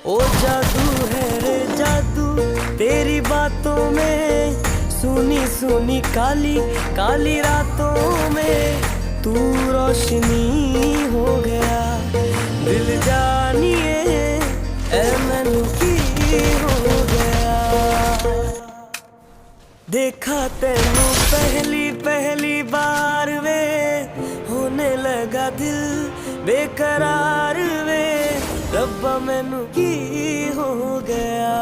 ओ जादू है रे जादू तेरी बातों में, सुनी सुनी काली काली रातों में तू रोशनी हो गया। दिल जानिए ऐ मैनू की हो गया। देखा तेनू पहली पहली बार वे, होने लगा दिल बेकरार वे। रब्बा मैनू की हो गया।